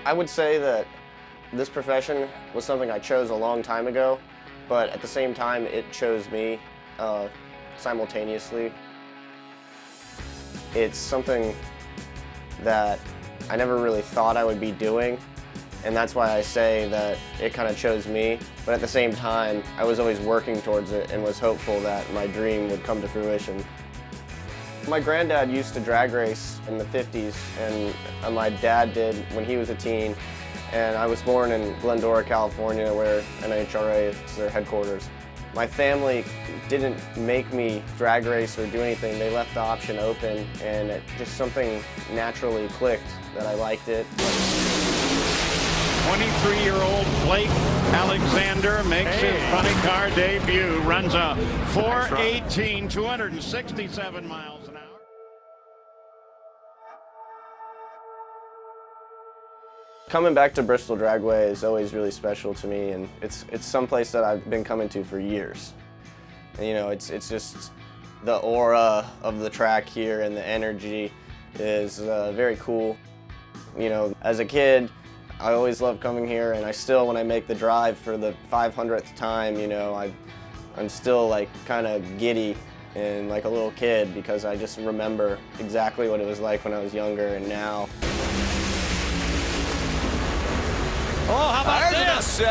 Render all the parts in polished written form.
I would say that this profession was something I chose a long time ago, but at the same time it chose me simultaneously. It's something that I never really thought I would be doing, and that's why I say that it kind of chose me. But at the same time, I was always working towards it and was hopeful that my dream would come to fruition. My granddad used to drag race in the 50s, and my dad did when he was a teen. And I was born in Glendora, California, where NHRA is their headquarters. My family didn't make me drag race or do anything. They left the option open, and it just something naturally clicked that I liked it. 23-year-old Blake Alexander makes his funny car debut, runs a 4:18, 267 miles an hour. Coming back to Bristol Dragway is always really special to me, and it's someplace that I've been coming to for years. And, you know, it's just the aura of the track here and the energy is very cool. You know, as a kid, I always loved coming here, and I still, when I make the drive for the 500th time, you know, I'm still like kind of giddy and like a little kid because I just remember exactly what it was like when I was younger and now. Oh, how about this?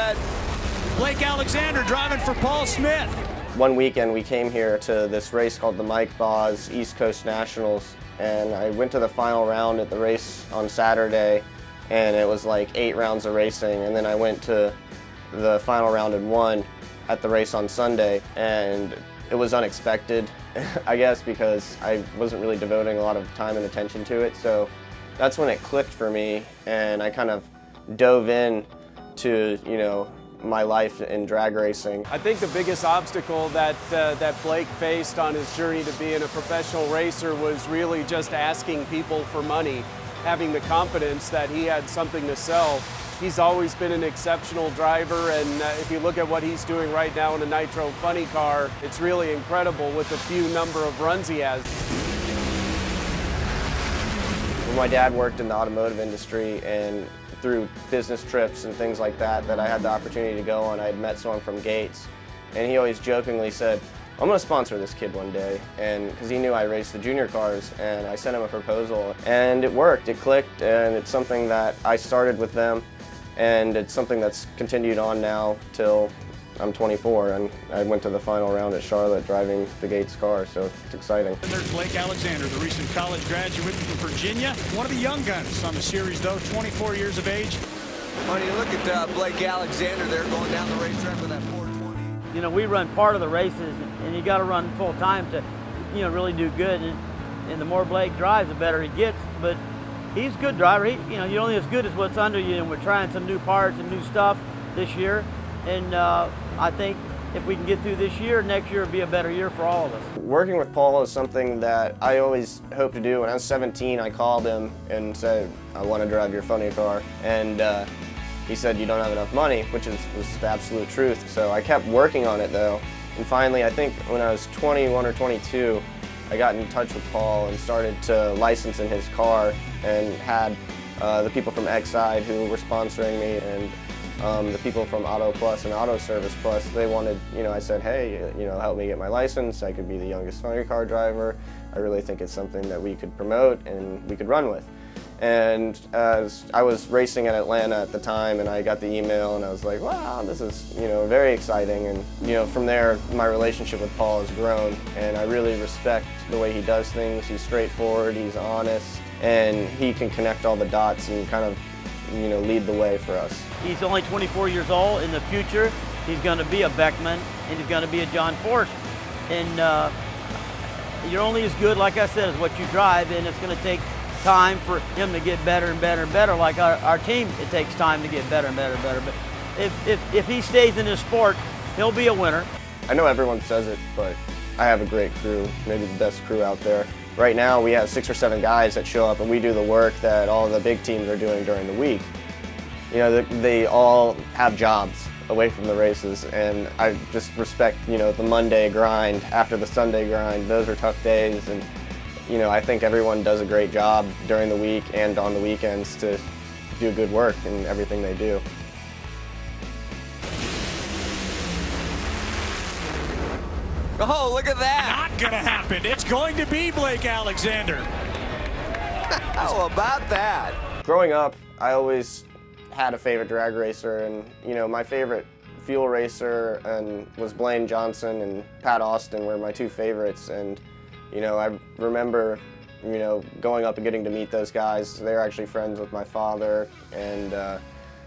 Blake Alexander driving for Paul Smith. One weekend we came here to this race called the Mike Boz East Coast Nationals, and I went to the final round at the race on Saturday, and it was like 8 rounds of racing, and then I went to the final round and won at the race on Sunday, and it was unexpected, I guess, because I wasn't really devoting a lot of time and attention to it, so that's when it clicked for me, and I kind of dove in to, you know, my life in drag racing. I think the biggest obstacle that Blake faced on his journey to being a professional racer was really just asking people for money, having the confidence that he had something to sell. He's always been an exceptional driver, and if you look at what he's doing right now in a Nitro Funny car, it's really incredible with the few number of runs he has. Well, my dad worked in the automotive industry, and through business trips and things like that I had the opportunity to go on, I had met someone from Gates, and he always jokingly said, I'm going to sponsor this kid one day, and because he knew I raced the junior cars, and I sent him a proposal, and it worked, it clicked, and it's something that I started with them, and it's something that's continued on now till I'm 24, and I went to the final round at Charlotte driving the Gates car, so it's exciting. And there's Blake Alexander, the recent college graduate from Virginia. One of the young guns on the series, though, 24 years of age. When you look at Blake Alexander there going down the racetrack with that 420. You know, we run part of the races, and you got to run full time to, you know, really do good. And the more Blake drives, the better he gets. But he's a good driver. You're only as good as what's under you, and we're trying some new parts and new stuff this year. And I think if we can get through this year, next year will be a better year for all of us. Working with Paul is something that I always hoped to do. When I was 17, I called him and said, I want to drive your funny car. And he said, you don't have enough money, which was the absolute truth. So I kept working on it, though. And finally, I think when I was 21 or 22, I got in touch with Paul and started to license in his car, and had the people from Exide who were sponsoring me, and the people from Auto Plus and Auto Service Plus, they wanted, you know, I said, hey, you know, help me get my license. I could be the youngest funny car driver. I really think it's something that we could promote and we could run with. And as I was racing in Atlanta at the time, and I got the email, and I was like, wow, this is, you know, very exciting. And, you know, from there, my relationship with Paul has grown, and I really respect the way he does things. He's straightforward, he's honest, and he can connect all the dots and kind of, you know, lead the way for us. He's only 24 years old. In the future, he's going to be a Beckman, and he's going to be a John Force. And you're only as good, like I said, as what you drive, and it's going to take time for him to get better and better and better. Like our team, it takes time to get better and better and better. But if he stays in this sport, he'll be a winner. I know everyone says it, but I have a great crew, maybe the best crew out there. Right now, we have 6 or 7 guys that show up, and we do the work that all the big teams are doing during the week. You know, they all have jobs away from the races, and I just respect, you know, the Monday grind after the Sunday grind. Those are tough days, and, you know, I think everyone does a great job during the week and on the weekends to do good work in everything they do. Oh, look at that. Not going to happen. It's going to be Blake Alexander. How about that? Growing up, I always had a favorite drag racer, and you know, my favorite fuel racer was Blaine Johnson and Pat Austin were my two favorites. And you know, I remember, you know, going up and getting to meet those guys. They're actually friends with my father, and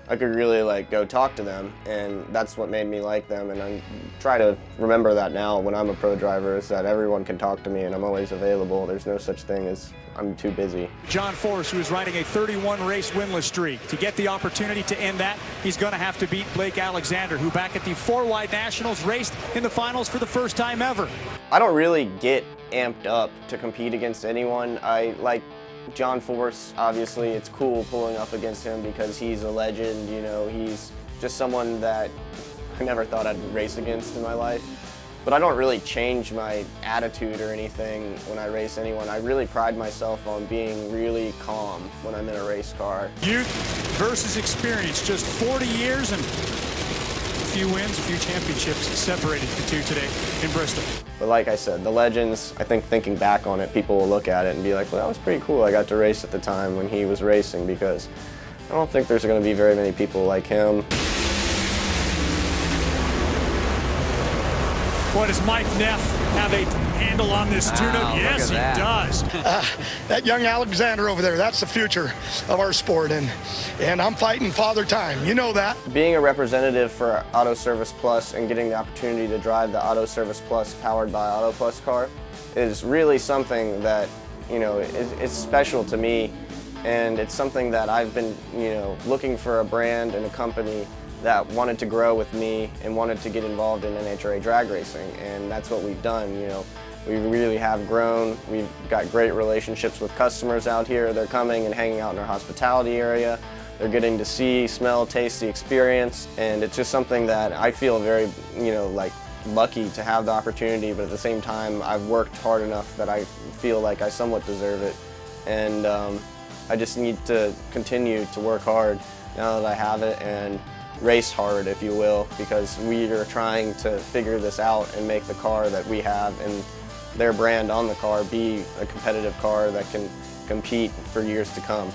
I could really like go talk to them, and that's what made me like them. And I try to remember that now when I'm a pro driver, is that everyone can talk to me and I'm always available. There's no such thing as I'm too busy. John Force, who is riding a 31 race winless streak. To get the opportunity to end that, he's going to have to beat Blake Alexander, who back at the 4-wide Nationals raced in the finals for the first time ever. I don't really get amped up to compete against anyone. I like John Force, obviously. It's cool pulling up against him because he's a legend, you know, he's just someone that I never thought I'd race against in my life. But I don't really change my attitude or anything when I race anyone. I really pride myself on being really calm when I'm in a race car. Youth versus experience, just 40 years and a few wins, a few championships separated the two today in Bristol. But like I said, the legends, I think thinking back on it, people will look at it and be like, well, that was pretty cool. I got to race at the time when he was racing, because I don't think there's going to be very many people like him. Boy, does Mike Neff have a handle on this tune-up? Wow, Yes, he look at does. That young Alexander over there, that's the future of our sport, and I'm fighting Father Time. You know that. Being a representative for Auto Service Plus and getting the opportunity to drive the Auto Service Plus powered by Auto Plus car is really something that, you know, is special to me, and it's something that I've been, you know, looking for a brand and a company that wanted to grow with me and wanted to get involved in NHRA drag racing, and that's what we've done. You know, we really have grown. We've got great relationships with customers out here. They're coming and hanging out in our hospitality area. They're getting to see, smell, taste the experience, and it's just something that I feel very, you know, like lucky to have the opportunity, but at the same time, I've worked hard enough that I feel like I somewhat deserve it, and I just need to continue to work hard now that I have it, and race hard, if you will, because we are trying to figure this out and make the car that we have and their brand on the car be a competitive car that can compete for years to come.